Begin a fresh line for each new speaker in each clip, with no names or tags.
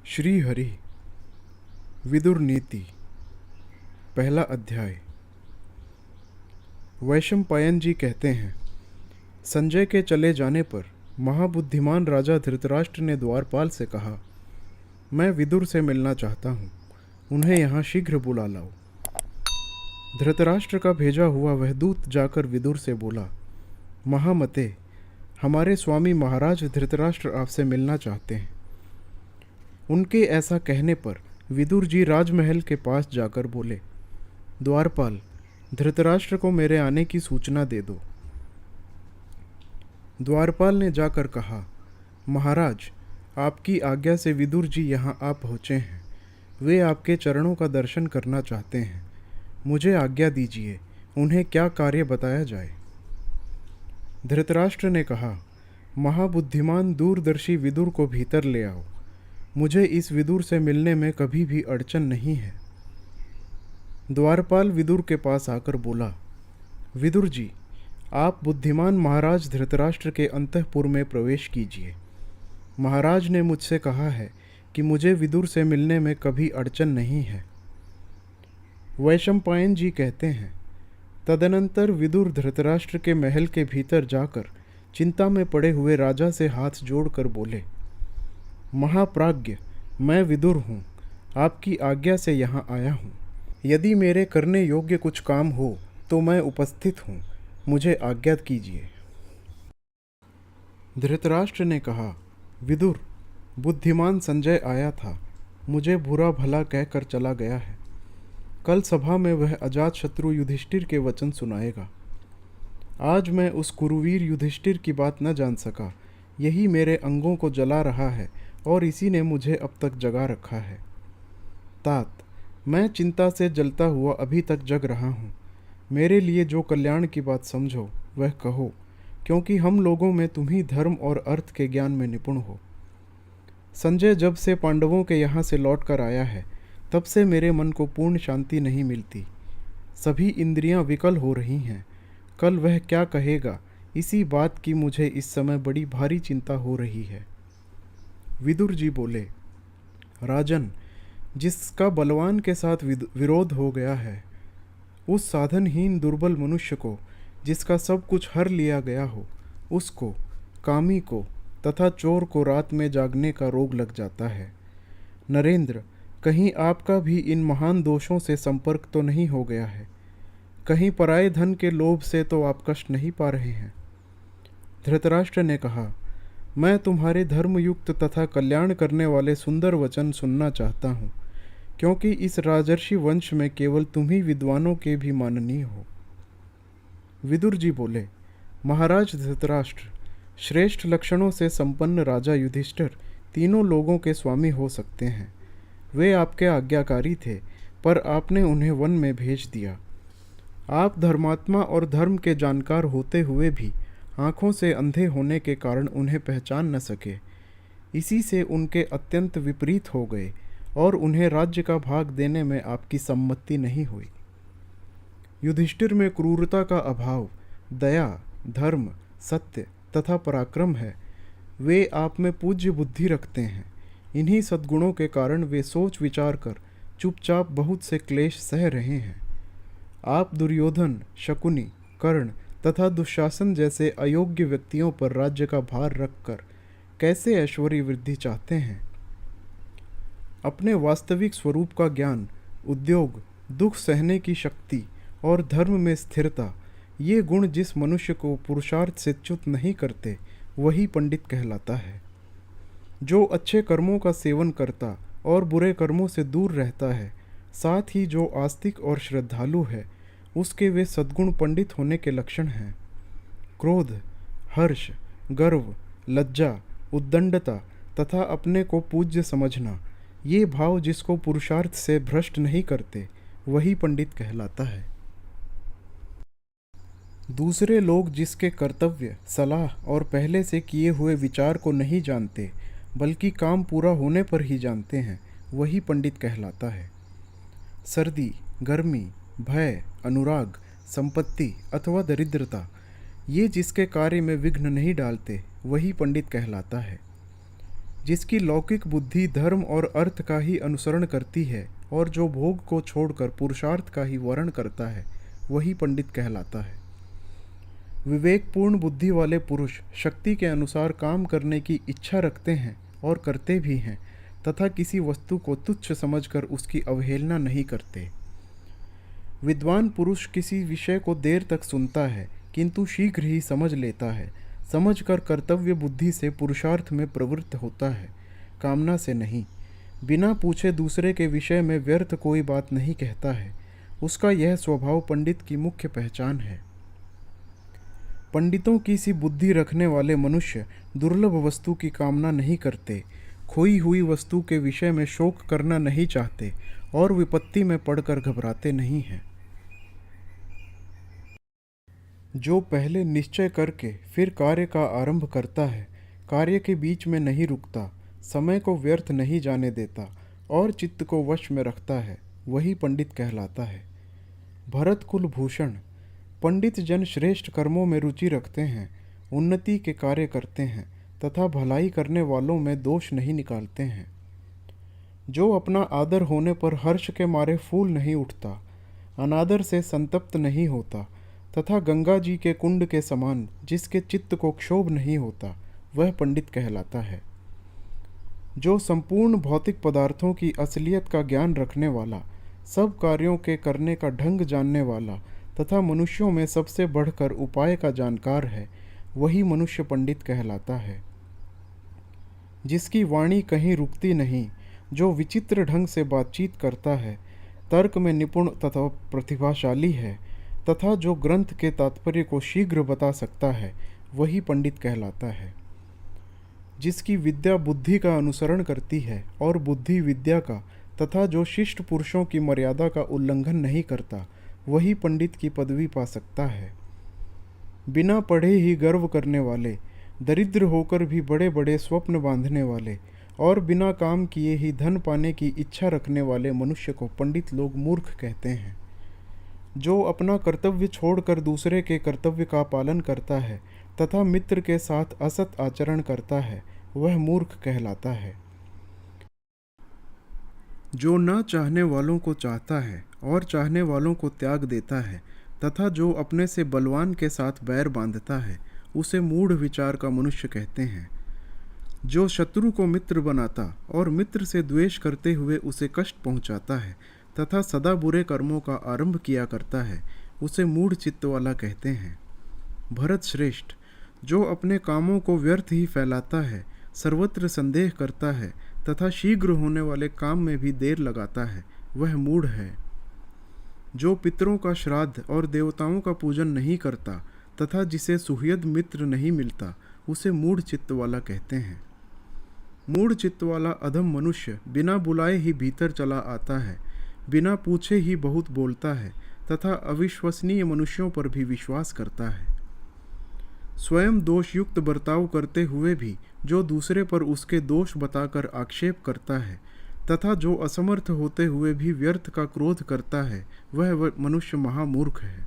श्री हरि विदुर नीति। पहला अध्याय। वैशंपायन जी कहते हैं, संजय के चले जाने पर महाबुद्धिमान राजा धृतराष्ट्र ने द्वारपाल से कहा, मैं विदुर से मिलना चाहता हूँ, उन्हें यहाँ शीघ्र बुला लाओ। धृतराष्ट्र का भेजा हुआ वह दूत जाकर विदुर से बोला, महामते, हमारे स्वामी महाराज धृतराष्ट्र आपसे मिलना चाहते हैं। उनके ऐसा कहने पर विदुर जी राजमहल के पास जाकर बोले, द्वारपाल, धृतराष्ट्र को मेरे आने की सूचना दे दो। द्वारपाल ने जाकर कहा, महाराज, आपकी आज्ञा से विदुर जी यहाँ आ पहुँचे हैं। वे आपके चरणों का दर्शन करना चाहते हैं। मुझे आज्ञा दीजिए, उन्हें क्या कार्य बताया जाए। धृतराष्ट्र ने कहा, महाबुद्धिमान दूरदर्शी विदुर को भीतर ले आओ। मुझे इस विदुर से मिलने में कभी भी अड़चन नहीं है। द्वारपाल विदुर के पास आकर बोला, विदुर जी, आप बुद्धिमान महाराज धृतराष्ट्र के अंतःपुर में प्रवेश कीजिए। महाराज ने मुझसे कहा है कि मुझे विदुर से मिलने में कभी अड़चन नहीं है। वैशंपायन जी कहते हैं, तदनंतर विदुर धृतराष्ट्र के महल के भीतर जाकर चिंता में पड़े हुए राजा से हाथ जोड़कर बोले, महाप्राज्ञ, मैं विदुर हूँ, आपकी आज्ञा से यहाँ आया हूँ। यदि मेरे करने योग्य कुछ काम हो तो मैं उपस्थित हूँ, मुझे आज्ञा कीजिए। धृतराष्ट्र ने कहा, विदुर, बुद्धिमान संजय आया था, मुझे बुरा भला कहकर चला गया है। कल सभा में वह अजातशत्रु युधिष्ठिर के वचन सुनाएगा। आज मैं उस कुरुवीर युधिष्ठिर की बात न जान सका, यही मेरे अंगों को जला रहा है और इसी ने मुझे अब तक जगा रखा है। तात, मैं चिंता से जलता हुआ अभी तक जग रहा हूँ। मेरे लिए जो कल्याण की बात समझो वह कहो, क्योंकि हम लोगों में तुम ही धर्म और अर्थ के ज्ञान में निपुण हो। संजय जब से पांडवों के यहाँ से लौट कर आया है, तब से मेरे मन को पूर्ण शांति नहीं मिलती। सभी इंद्रियां विकल हो रही हैं। कल वह क्या कहेगा, इसी बात की मुझे इस समय बड़ी भारी चिंता हो रही है। विदुर जी बोले, राजन, जिसका बलवान के साथ विरोध हो गया है, उस साधनहीन दुर्बल मनुष्य को, जिसका सब कुछ हर लिया गया हो, उसको, कामी को तथा चोर को रात में जागने का रोग लग जाता है। नरेंद्र, कहीं आपका भी इन महान दोषों से संपर्क तो नहीं हो गया है? कहीं पराये धन के लोभ से तो आप कष्ट नहीं पा रहे हैं? धृतराष्ट्र ने कहा, मैं तुम्हारे धर्मयुक्त तथा कल्याण करने वाले सुंदर वचन सुनना चाहता हूँ, क्योंकि इस राजर्षि वंश में केवल तुम ही विद्वानों के भी माननीय हो। विदुर जी बोले, महाराज धृतराष्ट्र, श्रेष्ठ लक्षणों से संपन्न राजा युधिष्ठिर तीनों लोगों के स्वामी हो सकते हैं। वे आपके आज्ञाकारी थे, पर आपने उन्हें वन में भेज दिया। आप धर्मात्मा और धर्म के जानकार होते हुए भी आँखों से अंधे होने के कारण उन्हें पहचान न सके। इसी से उनके अत्यंत विपरीत हो गए और उन्हें राज्य का भाग देने में आपकी सम्मति नहीं हुई। युधिष्ठिर में क्रूरता का अभाव, दया, धर्म, सत्य तथा पराक्रम है। वे आप में पूज्य बुद्धि रखते हैं। इन्हीं सद्गुणों के कारण वे सोच विचार कर चुपचाप बहुत से क्लेश सह रहे हैं। आप दुर्योधन, शकुनी, कर्ण तथा दुशासन जैसे अयोग्य व्यक्तियों पर राज्य का भार रखकर कैसे ऐश्वर्य वृद्धि चाहते हैं? अपने वास्तविक स्वरूप का ज्ञान, उद्योग, दुख सहने की शक्ति और धर्म में स्थिरता, ये गुण जिस मनुष्य को पुरुषार्थ से च्युत नहीं करते, वही पंडित कहलाता है। जो अच्छे कर्मों का सेवन करता और बुरे कर्मों से दूर रहता है, साथ ही जो आस्तिक और श्रद्धालु है, उसके वे सद्गुण पंडित होने के लक्षण हैं। क्रोध, हर्ष, गर्व, लज्जा, उद्दंडता तथा अपने को पूज्य समझना, ये भाव जिसको पुरुषार्थ से भ्रष्ट नहीं करते, वही पंडित कहलाता है। दूसरे लोग जिसके कर्तव्य, सलाह और पहले से किए हुए विचार को नहीं जानते, बल्कि काम पूरा होने पर ही जानते हैं, वही पंडित कहलाता है। सर्दी, गर्मी, भय, अनुराग, संपत्ति अथवा दरिद्रता, ये जिसके कार्य में विघ्न नहीं डालते, वही पंडित कहलाता है। जिसकी लौकिक बुद्धि धर्म और अर्थ का ही अनुसरण करती है और जो भोग को छोड़कर पुरुषार्थ का ही वर्ण करता है, वही पंडित कहलाता है। विवेकपूर्ण बुद्धि वाले पुरुष शक्ति के अनुसार काम करने की इच्छा रखते हैं और करते भी हैं, तथा किसी वस्तु को तुच्छ समझकर उसकी अवहेलना नहीं करते। विद्वान पुरुष किसी विषय को देर तक सुनता है, किंतु शीघ्र ही समझ लेता है। समझकर कर्तव्य बुद्धि से पुरुषार्थ में प्रवृत्त होता है, कामना से नहीं। बिना पूछे दूसरे के विषय में व्यर्थ कोई बात नहीं कहता है। उसका यह स्वभाव पंडित की मुख्य पहचान है। पंडितों की सी बुद्धि रखने वाले मनुष्य दुर्लभ वस्तु की कामना नहीं करते, खोई हुई वस्तु के विषय में शोक करना नहीं चाहते और विपत्ति में पड़कर घबराते नहीं हैं। जो पहले निश्चय करके फिर कार्य का आरंभ करता है, कार्य के बीच में नहीं रुकता, समय को व्यर्थ नहीं जाने देता और चित्त को वश में रखता है, वही पंडित कहलाता है। भरत कुल भूषण। पंडित जन श्रेष्ठ कर्मों में रुचि रखते हैं, उन्नति के कार्य करते हैं तथा भलाई करने वालों में दोष नहीं निकालते हैं। जो अपना आदर होने पर हर्ष के मारे फूल नहीं उठता, अनादर से संतप्त नहीं होता तथा गंगा जी के कुंड के समान जिसके चित्त को क्षोभ नहीं होता, वह पंडित कहलाता है। जो संपूर्ण भौतिक पदार्थों की असलियत का ज्ञान रखने वाला, सब कार्यों के करने का ढंग जानने वाला तथा मनुष्यों में सबसे बढ़कर उपाय का जानकार है, वही मनुष्य पंडित कहलाता है। जिसकी वाणी कहीं रुकती नहीं, जो विचित्र ढंग से बातचीत करता है, तर्क में निपुण तथा प्रतिभाशाली है तथा जो ग्रंथ के तात्पर्य को शीघ्र बता सकता है, वही पंडित कहलाता है। जिसकी विद्या बुद्धि का अनुसरण करती है और बुद्धि विद्या का, तथा जो शिष्ट पुरुषों की मर्यादा का उल्लंघन नहीं करता, वही पंडित की पदवी पा सकता है। बिना पढ़े ही गर्व करने वाले, दरिद्र होकर भी बड़े बड़े स्वप्न बांधने वाले और बिना काम किए ही धन पाने की इच्छा रखने वाले मनुष्य को पंडित लोग मूर्ख कहते हैं। जो अपना कर्तव्य छोड़कर दूसरे के कर्तव्य का पालन करता है तथा मित्र के साथ असत आचरण करता है, वह मूर्ख कहलाता है। जो न चाहने वालों को चाहता है और चाहने वालों को त्याग देता है तथा जो अपने से बलवान के साथ बैर बांधता है, उसे मूढ़ विचार का मनुष्य कहते हैं। जो शत्रु को मित्र बनाता और मित्र से द्वेष करते हुए उसे कष्ट पहुंचाता है तथा सदा बुरे कर्मों का आरंभ किया करता है, उसे मूढ़ चित्त वाला कहते हैं। भरत श्रेष्ठ। जो अपने कामों को व्यर्थ ही फैलाता है, सर्वत्र संदेह करता है तथा शीघ्र होने वाले काम में भी देर लगाता है, वह मूढ़ है। जो पितरों का श्राद्ध और देवताओं का पूजन नहीं करता तथा जिसे सुहृद मित्र नहीं मिलता, उसे मूढ़ चित्त वाला कहते हैं। मूढ़ चित्त वाला अधम मनुष्य बिना बुलाए ही भीतर चला आता है, बिना पूछे ही बहुत बोलता है तथा अविश्वसनीय मनुष्यों पर भी विश्वास करता है। स्वयं दोषयुक्त बर्ताव करते हुए भी जो दूसरे पर उसके दोष बताकर आक्षेप करता है तथा जो असमर्थ होते हुए भी व्यर्थ का क्रोध करता है, वह मनुष्य महामूर्ख है।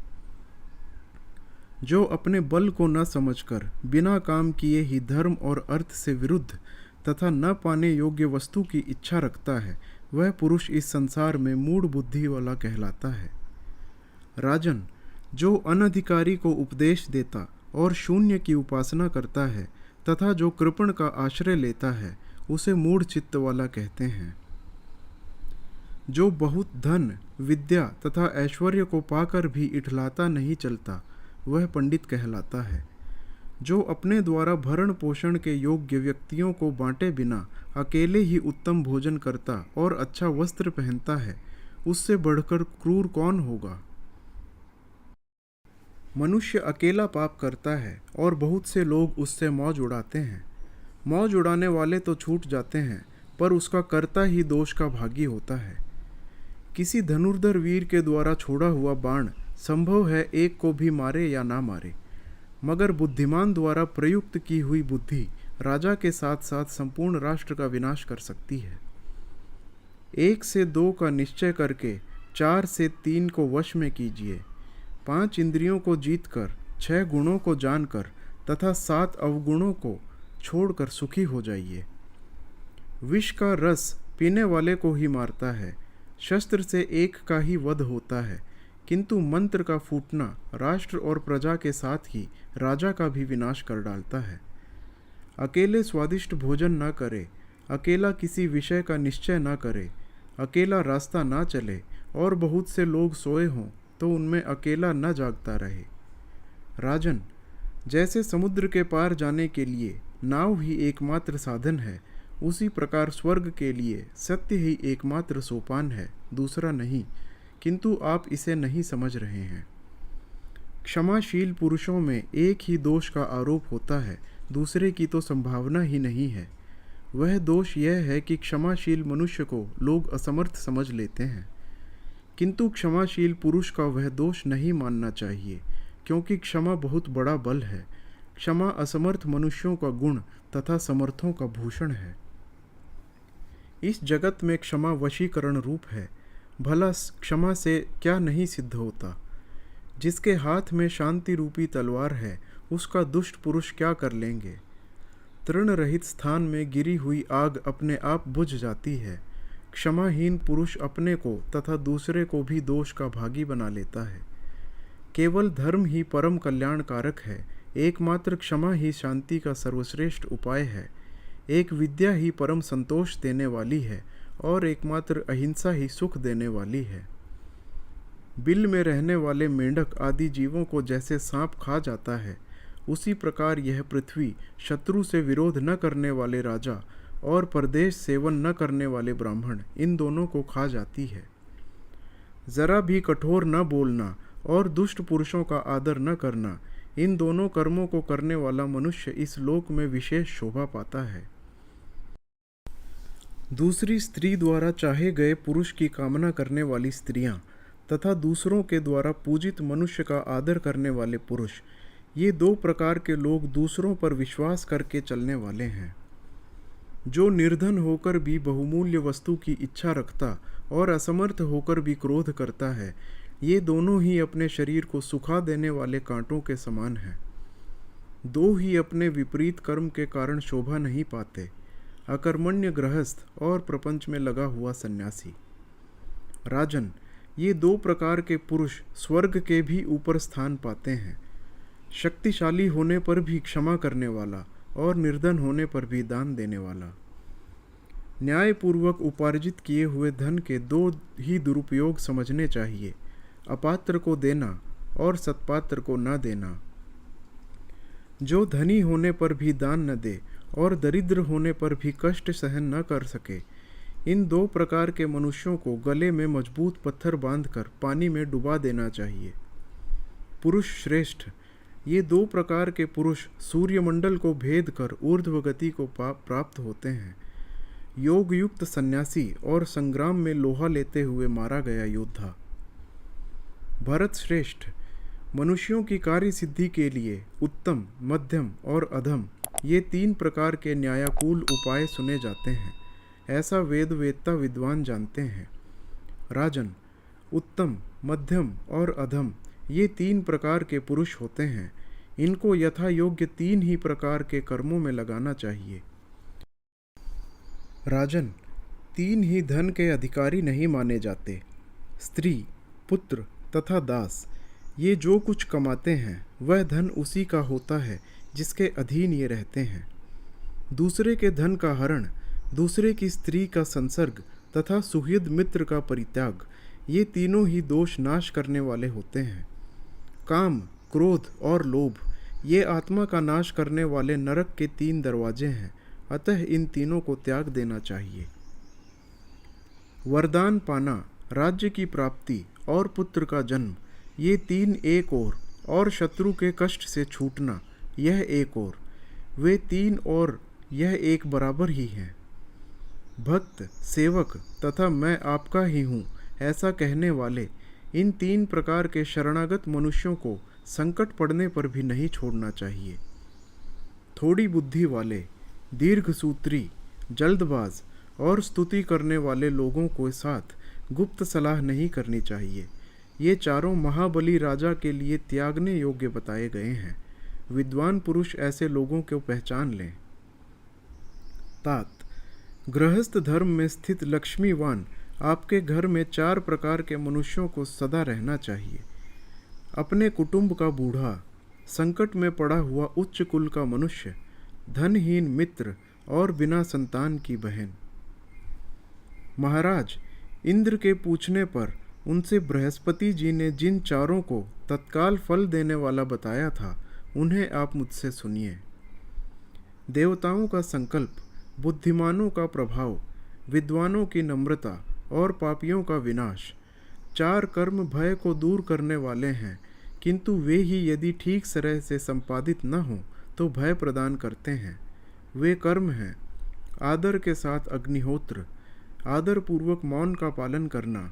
जो अपने बल को न समझकर बिना काम किए ही धर्म और अर्थ से विरुद्ध तथा न पाने योग्य वस्तु की इच्छा रखता है, वह पुरुष इस संसार में मूढ़ बुद्धि वाला कहलाता है। राजन। जो अनधिकारी को उपदेश देता और शून्य की उपासना करता है तथा जो कृपण का आश्रय लेता है, उसे मूढ़ चित्त वाला कहते हैं। जो बहुत धन, विद्या तथा ऐश्वर्य को पाकर भी इठलाता नहीं चलता, वह पंडित कहलाता है। जो अपने द्वारा भरण पोषण के योग्य व्यक्तियों को बांटे बिना अकेले ही उत्तम भोजन करता और अच्छा वस्त्र पहनता है, उससे बढ़कर क्रूर कौन होगा। मनुष्य अकेला पाप करता है और बहुत से लोग उससे मौज उड़ाते हैं। मौज उड़ाने वाले तो छूट जाते हैं, पर उसका कर्ता ही दोष का भागी होता है। किसी धनुर्धर वीर के द्वारा छोड़ा हुआ बाण संभव है एक को भी मारे या ना मारे, मगर बुद्धिमान द्वारा प्रयुक्त की हुई बुद्धि राजा के साथ साथ संपूर्ण राष्ट्र का विनाश कर सकती है। 1 से 2 का निश्चय करके 4 से 3 को वश में कीजिए। 5 इंद्रियों को जीतकर, 6 गुणों को जानकर तथा 7 अवगुणों को छोड़कर सुखी हो जाइए। विष का रस पीने वाले को ही मारता है, शस्त्र से एक का ही वध होता है, किंतु मंत्र का फूटना राष्ट्र और प्रजा के साथ ही राजा का भी विनाश कर डालता है। अकेले स्वादिष्ट भोजन न करे, अकेला किसी विषय का निश्चय न करे, अकेला रास्ता ना चले और बहुत से लोग सोए हों तो उनमें अकेला न जागता रहे। राजन, जैसे समुद्र के पार जाने के लिए नाव ही एकमात्र साधन है, उसी प्रकार स्वर्ग के लिए सत्य ही एकमात्र सोपान है, दूसरा नहीं, किंतु आप इसे नहीं समझ रहे हैं। क्षमाशील पुरुषों में एक ही दोष का आरोप होता है, दूसरे की तो संभावना ही नहीं है। वह दोष यह है कि क्षमाशील मनुष्य को लोग असमर्थ समझ लेते हैं, किंतु क्षमाशील पुरुष का वह दोष नहीं मानना चाहिए, क्योंकि क्षमा बहुत बड़ा बल है। क्षमा असमर्थ मनुष्यों का गुण तथा समर्थों का भूषण है। इस जगत में क्षमा वशीकरण रूप है। भला क्षमा से क्या नहीं सिद्ध होता? जिसके हाथ में शांति रूपी तलवार है, उसका दुष्ट पुरुष क्या कर लेंगे? तृण रहित स्थान में गिरी हुई आग अपने आप बुझ जाती है। क्षमाहीन पुरुष अपने को तथा दूसरे को भी दोष का भागी बना लेता है। केवल धर्म ही परम कल्याणकारक है। एकमात्र क्षमा ही शांति का सर्वश्रेष्ठ उपाय है। एक विद्या ही परम संतोष देने वाली है और एकमात्र अहिंसा ही सुख देने वाली है। बिल में रहने वाले मेंढक आदि जीवों को जैसे सांप खा जाता है, उसी प्रकार यह पृथ्वी शत्रु से विरोध न करने वाले राजा और परदेश सेवन न करने वाले ब्राह्मण, इन दोनों को खा जाती है। जरा भी कठोर न बोलना और दुष्ट पुरुषों का आदर न करना, इन दोनों कर्मों को करने वाला मनुष्य इस लोक में विशेष शोभा पाता है। दूसरी स्त्री द्वारा चाहे गए पुरुष की कामना करने वाली स्त्रियां तथा दूसरों के द्वारा पूजित मनुष्य का आदर करने वाले पुरुष, ये दो प्रकार के लोग दूसरों पर विश्वास करके चलने वाले हैं। जो निर्धन होकर भी बहुमूल्य वस्तु की इच्छा रखता और असमर्थ होकर भी क्रोध करता है, ये दोनों ही अपने शरीर को सुखा देने वाले कांटों के समान हैं। दो ही अपने विपरीत कर्म के कारण शोभा नहीं पाते, अकर्मण्य गृहस्थ और प्रपंच में लगा हुआ सन्यासी। राजन, ये दो प्रकार के पुरुष स्वर्ग के भी ऊपर स्थान पाते हैं। शक्तिशाली होने पर भी क्षमा करने वाला और निर्धन होने पर भी दान देने वाला। न्यायपूर्वक उपार्जित किए हुए धन के दो ही दुरुपयोग समझने चाहिए, अपात्र को देना और सत्पात्र को न देना। जो धनी होने पर भी दान न दे और दरिद्र होने पर भी कष्ट सहन न कर सके, इन दो प्रकार के मनुष्यों को गले में मजबूत पत्थर बांधकर पानी में डुबा देना चाहिए। पुरुष श्रेष्ठ, ये दो प्रकार के पुरुष सूर्यमंडल को भेद कर ऊर्ध्व गति को प्राप्त होते हैं। योग युक्त सन्यासी और संग्राम में लोहा लेते हुए मारा गया योद्धा। भरत श्रेष्ठ, मनुष्यों की कार्य सिद्धि के लिए उत्तम, मध्यम और अधम, ये तीन प्रकार के न्यायाकूल उपाय सुने जाते हैं, ऐसा वेद वेत्ता विद्वान जानते हैं। राजन, उत्तम, मध्यम और अधम, ये तीन प्रकार के पुरुष होते हैं। इनको यथा योग्य तीन ही प्रकार के कर्मों में लगाना चाहिए। राजन, तीन ही धन के अधिकारी नहीं माने जाते। स्त्री, पुत्र तथा दास, ये जो कुछ कमाते हैं वह धन उसी का होता है जिसके अधीन ये रहते हैं। दूसरे के धन का हरण, दूसरे की स्त्री का संसर्ग तथा सुहृद मित्र का परित्याग, ये तीनों ही दोष नाश करने वाले होते हैं। काम, क्रोध और लोभ, ये आत्मा का नाश करने वाले नरक के तीन दरवाजे हैं, अतः इन तीनों को त्याग देना चाहिए। वरदान पाना, राज्य की प्राप्ति और पुत्र का जन्म, ये तीन एक और शत्रु के कष्ट से छूटना यह एक और, वे तीन और यह एक बराबर ही हैं। भक्त, सेवक तथा मैं आपका ही हूँ ऐसा कहने वाले, इन तीन प्रकार के शरणागत मनुष्यों को संकट पड़ने पर भी नहीं छोड़ना चाहिए। थोड़ी बुद्धि वाले, दीर्घसूत्री, जल्दबाज और स्तुति करने वाले लोगों के साथ गुप्त सलाह नहीं करनी चाहिए। ये चारों महाबली राजा के लिए त्यागने योग्य बताए गए हैं। विद्वान पुरुष ऐसे लोगों को पहचान लें। तात, गृहस्थ धर्म में स्थित लक्ष्मीवान आपके घर में 4 प्रकार के मनुष्यों को सदा रहना चाहिए। अपने कुटुंब का बूढ़ा, संकट में पड़ा हुआ उच्च कुल का मनुष्य, धनहीन मित्र और बिना संतान की बहन। महाराज, इंद्र के पूछने पर उनसे बृहस्पति जी ने जिन चारों को तत्काल फल देने वाला बताया था, उन्हें आप मुझसे सुनिए। देवताओं का संकल्प, बुद्धिमानों का प्रभाव, विद्वानों की नम्रता और पापियों का विनाश। 4 कर्म भय को दूर करने वाले हैं, किंतु वे ही यदि ठीक तरह से संपादित न हों तो भय प्रदान करते हैं। वे कर्म हैं: आदर के साथ अग्निहोत्र, आदर पूर्वक मौन का पालन करना,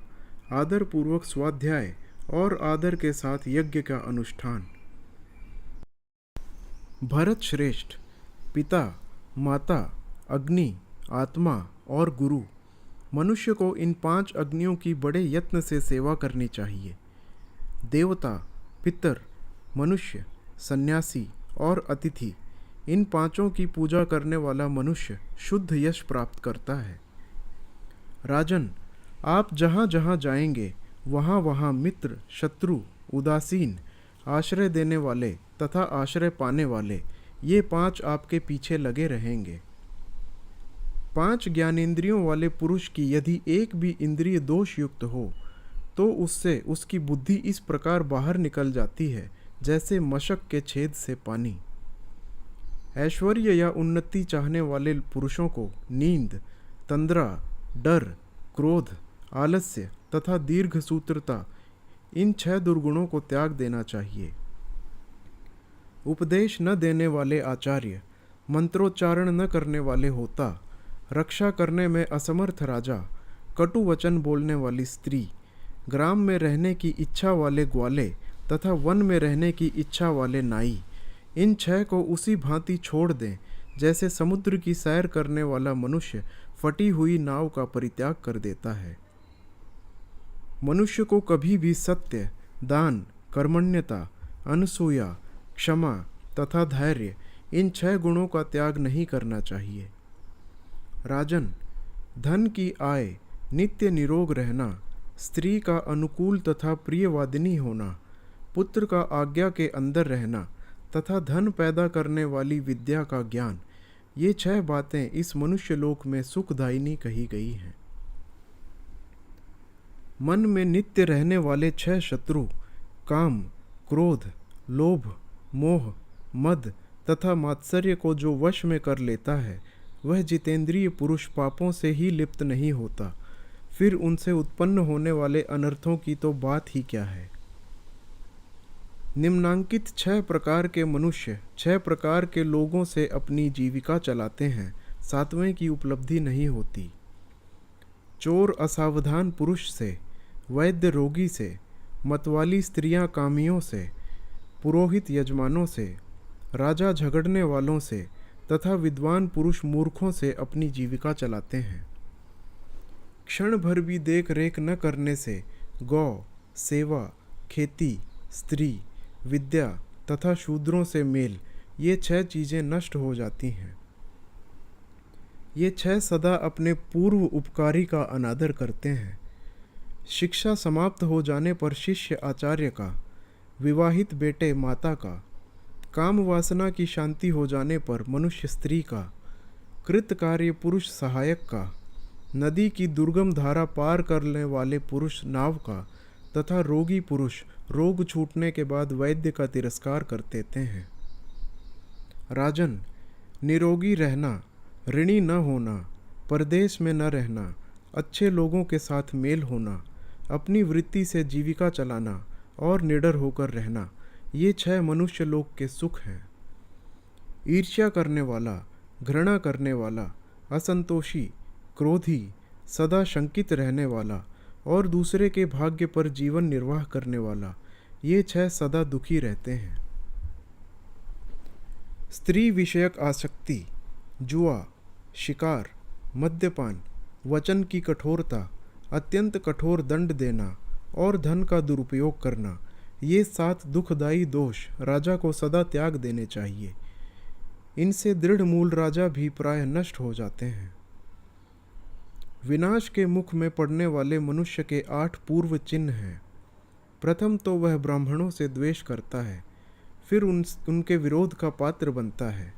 आदर पूर्वक स्वाध्याय और आदर के साथ यज्ञ का अनुष्ठान। भरत श्रेष्ठ, पिता, माता, अग्नि, आत्मा और गुरु, मनुष्य को इन 5 अग्नियों की बड़े यत्न से सेवा करनी चाहिए। देवता, पितर, मनुष्य, सन्यासी और अतिथि, इन 5 की पूजा करने वाला मनुष्य शुद्ध यश प्राप्त करता है। राजन, आप जहाँ जहाँ जाएंगे वहाँ वहाँ मित्र, शत्रु, उदासीन, आश्रय देने वाले तथा आश्रय पाने वाले, ये 5 आपके पीछे लगे रहेंगे। 5 ज्ञानेंद्रियों वाले पुरुष की यदि एक भी इंद्रिय दोष युक्त हो तो उससे उसकी बुद्धि इस प्रकार बाहर निकल जाती है जैसे मशक के छेद से पानी। ऐश्वर्य या उन्नति चाहने वाले पुरुषों को नींद, तंद्रा, डर, क्रोध, आलस्य तथा दीर्घ सूत्रता, इन 6 दुर्गुणों को त्याग देना चाहिए। उपदेश न देने वाले आचार्य, मंत्रोच्चारण न करने वाले होता, रक्षा करने में असमर्थ राजा, कटु वचन बोलने वाली स्त्री, ग्राम में रहने की इच्छा वाले ग्वाले तथा वन में रहने की इच्छा वाले नाई, इन 6 को उसी भांति छोड़ दें जैसे समुद्र की सैर करने वाला मनुष्य फटी हुई नाव का परित्याग कर देता है। मनुष्य को कभी भी सत्य, दान, कर्मण्यता, अनसूया, क्षमा तथा धैर्य, इन 6 गुणों का त्याग नहीं करना चाहिए। राजन, धन की आय, नित्य निरोग रहना, स्त्री का अनुकूल तथा प्रियवादिनी होना, पुत्र का आज्ञा के अंदर रहना तथा धन पैदा करने वाली विद्या का ज्ञान, ये 6 बातें इस मनुष्य लोक में सुखदायिनी कही गई हैं। मन में नित्य रहने वाले 6 शत्रु, काम, क्रोध, लोभ, मोह, मद तथा मात्सर्य को जो वश में कर लेता है, वह जितेंद्रिय पुरुष पापों से ही लिप्त नहीं होता, फिर उनसे उत्पन्न होने वाले अनर्थों की तो बात ही क्या है। निम्नांकित 6 प्रकार के मनुष्य 6 प्रकार के लोगों से अपनी जीविका चलाते हैं, 7वें की उपलब्धि नहीं होती। चोर असावधान पुरुष से, वैद्य रोगी से, मतवाली स्त्रियां कामियों से, पुरोहित यजमानों से, राजा झगड़ने वालों से तथा विद्वान पुरुष मूर्खों से अपनी जीविका चलाते हैं। क्षण भर भी देख रेख न करने से गौ, सेवा, खेती, स्त्री, विद्या तथा शूद्रों से मेल, ये 6 चीज़ें नष्ट हो जाती हैं। ये 6 सदा अपने पूर्व उपकारी का अनादर करते हैं। शिक्षा समाप्त हो जाने पर शिष्य आचार्य का, विवाहित बेटे माता का, काम वासना की शांति हो जाने पर मनुष्य स्त्री का, कृत कार्य पुरुष सहायक का, नदी की दुर्गम धारा पार करने वाले पुरुष नाव का तथा रोगी पुरुष रोग छूटने के बाद वैद्य का तिरस्कार कर देते हैं। राजन, निरोगी रहना, ऋणी न होना, परदेश में न रहना, अच्छे लोगों के साथ मेल होना, अपनी वृत्ति से जीविका चलाना और निडर होकर रहना, ये 6 मनुष्य लोक के सुख हैं। ईर्ष्या करने वाला, घृणा करने वाला, असंतोषी, क्रोधी, सदा शंकित रहने वाला और दूसरे के भाग्य पर जीवन निर्वाह करने वाला, ये 6 सदा दुखी रहते हैं। स्त्री विषयक आसक्ति, जुआ, शिकार, मद्यपान, वचन की कठोरता, अत्यंत कठोर दंड देना और धन का दुरुपयोग करना, ये 7 दुखदायी दोष राजा को सदा त्याग देने चाहिए। इनसे दृढ़ मूल राजा भी प्राय नष्ट हो जाते हैं। विनाश के मुख में पड़ने वाले मनुष्य के 8 पूर्व चिन्ह हैं। प्रथम तो वह ब्राह्मणों से द्वेष करता है, फिर उनके विरोध का पात्र बनता है,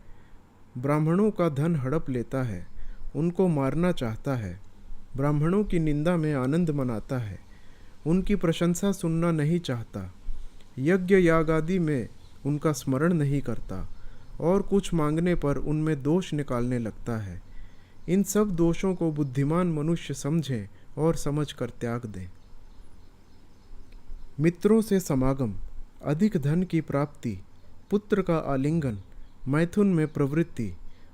ब्राह्मणों का धन हड़प लेता है, उनको मारना चाहता है, ब्राह्मणों की निंदा में आनंद मनाता है, उनकी प्रशंसा सुनना नहीं चाहता, यज्ञ याग आदि में उनका स्मरण नहीं करता और कुछ मांगने पर उनमें दोष निकालने लगता है। इन सब दोषों को बुद्धिमान मनुष्य समझे और समझ कर त्याग दें। मित्रों से समागम, अधिक धन की प्राप्ति, पुत्र का आलिंगन, मैथुन में प्रवृत्ति,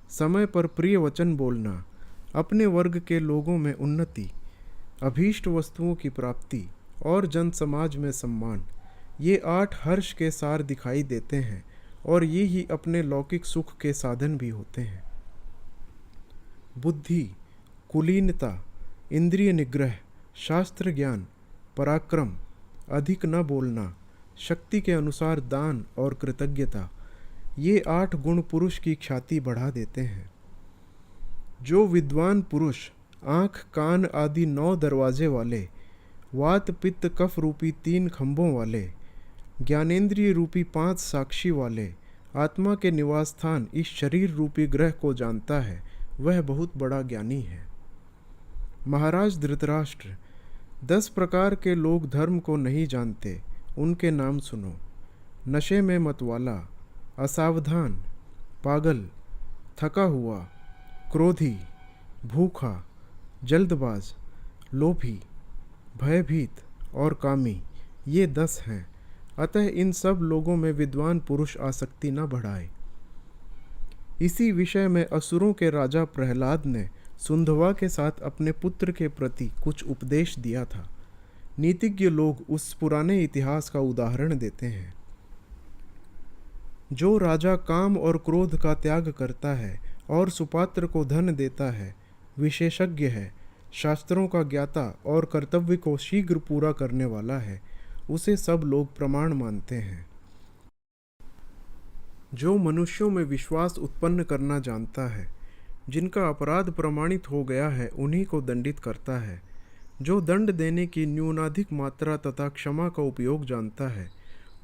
समय पर प्रिय वचन बोलना, अपने वर्ग के लोगों में उन्नति, अभीष्ट वस्तुओं की प्राप्ति और जन समाज में सम्मान, ये 8 हर्ष के सार दिखाई देते हैं और ये ही अपने लौकिक सुख के साधन भी होते हैं। बुद्धि, कुलीनता, इंद्रिय निग्रह, शास्त्र ज्ञान, पराक्रम, अधिक न बोलना, शक्ति के अनुसार दान और कृतज्ञता, ये 8 गुण पुरुष की ख्याति बढ़ा देते हैं। जो विद्वान पुरुष आँख कान आदि 9 दरवाजे वाले, वात पित्त कफ रूपी 3 खंभों वाले, ज्ञानेंद्रिय रूपी 5 साक्षी वाले, आत्मा के निवास स्थान इस शरीर रूपी ग्रह को जानता है, वह बहुत बड़ा ज्ञानी है। महाराज धृतराष्ट्र, 10 प्रकार के लोग धर्म को नहीं जानते, उनके नाम सुनो। नशे में मतवाला, असावधान, पागल, थका हुआ, क्रोधी, भूखा, जल्दबाज, लोभी, भयभीत और कामी, ये 10 हैं। अतः इन सब लोगों में विद्वान पुरुष आसक्ति न बढ़ाए। इसी विषय में असुरों के राजा प्रहलाद ने सुंधवा के साथ अपने पुत्र के प्रति कुछ उपदेश दिया था। नीतिज्ञ लोग उस पुराने इतिहास का उदाहरण देते हैं। जो राजा काम और क्रोध का त्याग करता है और सुपात्र को धन देता है, विशेषज्ञ है, शास्त्रों का ज्ञाता और कर्तव्य को शीघ्र पूरा करने वाला है, उसे सब लोग प्रमाण मानते हैं। जो मनुष्यों में विश्वास उत्पन्न करना जानता है, जिनका अपराध प्रमाणित हो गया है, उन्हीं को दंडित करता है। जो दंड देने की न्यूनाधिक मात्रा तथा क्षमा का उपयोग जानता है,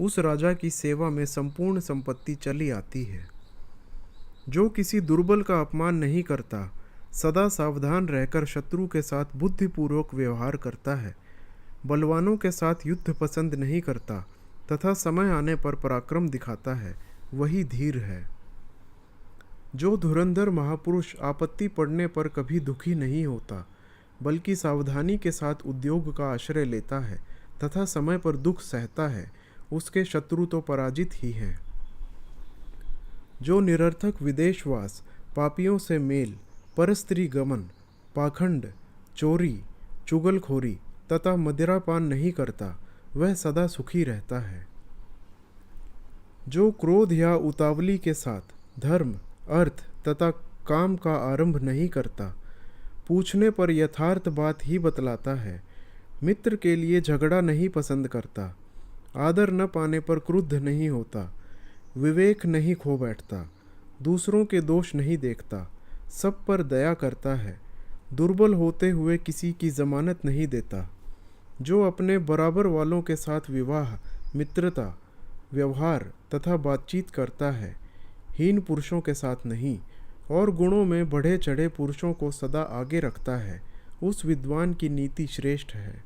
उस राजा की सेवा में संपूर्ण संपत्ति चली आती है। जो किसी दुर्बल का अपमान नहीं करता, सदा सावधान रहकर शत्रु के साथ बुद्धिपूर्वक व्यवहार करता है, बलवानों के साथ युद्ध पसंद नहीं करता तथा समय आने पर पराक्रम दिखाता है, वही धीर है। जो धुरंधर महापुरुष आपत्ति पड़ने पर कभी दुखी नहीं होता, बल्कि सावधानी के साथ उद्योग का आश्रय लेता है तथा समय पर दुख सहता है, उसके शत्रु तो पराजित ही हैं। जो निरर्थक विदेशवास, पापियों से मेल, परस्त्री गमन, पाखंड, चोरी, चुगलखोरी तथा मदिरापान नहीं करता, वह सदा सुखी रहता है। जो क्रोध या उतावली के साथ धर्म, अर्थ तथा काम का आरंभ नहीं करता, पूछने पर यथार्थ बात ही बतलाता है, मित्र के लिए झगड़ा नहीं पसंद करता, आदर न पाने पर क्रुद्ध नहीं होता, विवेक नहीं खो बैठता, दूसरों के दोष नहीं देखता, सब पर दया करता है, दुर्बल होते हुए किसी की जमानत नहीं देता, जो अपने बराबर वालों के साथ विवाह, मित्रता, व्यवहार तथा बातचीत करता है, हीन पुरुषों के साथ नहीं, और गुणों में बढ़े चढ़े पुरुषों को सदा आगे रखता है, उस विद्वान की नीति श्रेष्ठ है।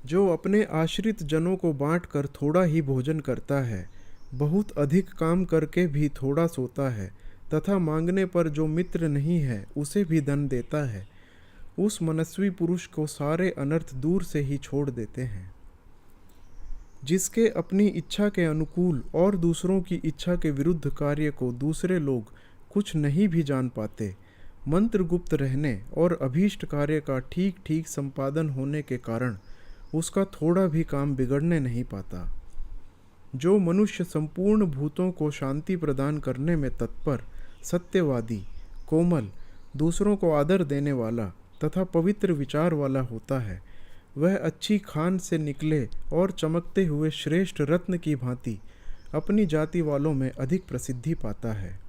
जो अपने आश्रित जनों को बांटकर थोड़ा ही भोजन करता है, बहुत अधिक काम करके भी थोड़ा सोता है तथा मांगने पर जो मित्र नहीं है उसे भी धन देता है, उस मनस्वी पुरुष को सारे अनर्थ दूर से ही छोड़ देते हैं। जिसके अपनी इच्छा के अनुकूल और दूसरों की इच्छा के विरुद्ध कार्य को दूसरे लोग कुछ नहीं भी जान पाते, मंत्र गुप्त रहने और अभीष्ट कार्य का ठीक ठीक संपादन होने के कारण उसका थोड़ा भी काम बिगड़ने नहीं पाता। जो मनुष्य संपूर्ण भूतों को शांति प्रदान करने में तत्पर, सत्यवादी, कोमल, दूसरों को आदर देने वाला तथा पवित्र विचार वाला होता है, वह अच्छी खान से निकले और चमकते हुए श्रेष्ठ रत्न की भांति अपनी जाति वालों में अधिक प्रसिद्धि पाता है।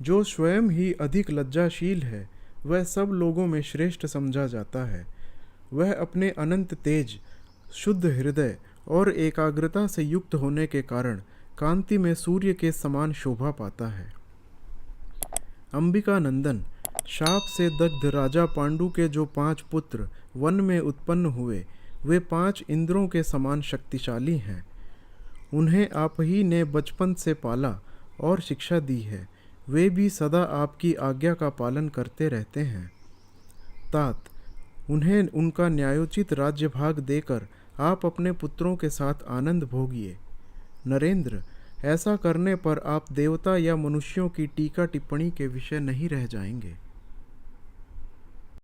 जो स्वयं ही अधिक लज्जाशील है वह सब लोगों में श्रेष्ठ समझा जाता है। वह अपने अनंत तेज, शुद्ध हृदय और एकाग्रता से युक्त होने के कारण कांति में सूर्य के समान शोभा पाता है। अंबिका नंदन, शाप से दग्ध राजा पांडु के जो 5 पुत्र वन में उत्पन्न हुए, वे 5 इंद्रों के समान शक्तिशाली हैं। उन्हें आप ही ने बचपन से पाला और शिक्षा दी है। वे भी सदा आपकी आज्ञा का पालन करते रहते हैं। तात, उन्हें उनका न्यायोचित राज्य भाग देकर आप अपने पुत्रों के साथ आनंद भोगिए। नरेंद्र, ऐसा करने पर आप देवता या मनुष्यों की टीका टिप्पणी के विषय नहीं रह जाएंगे।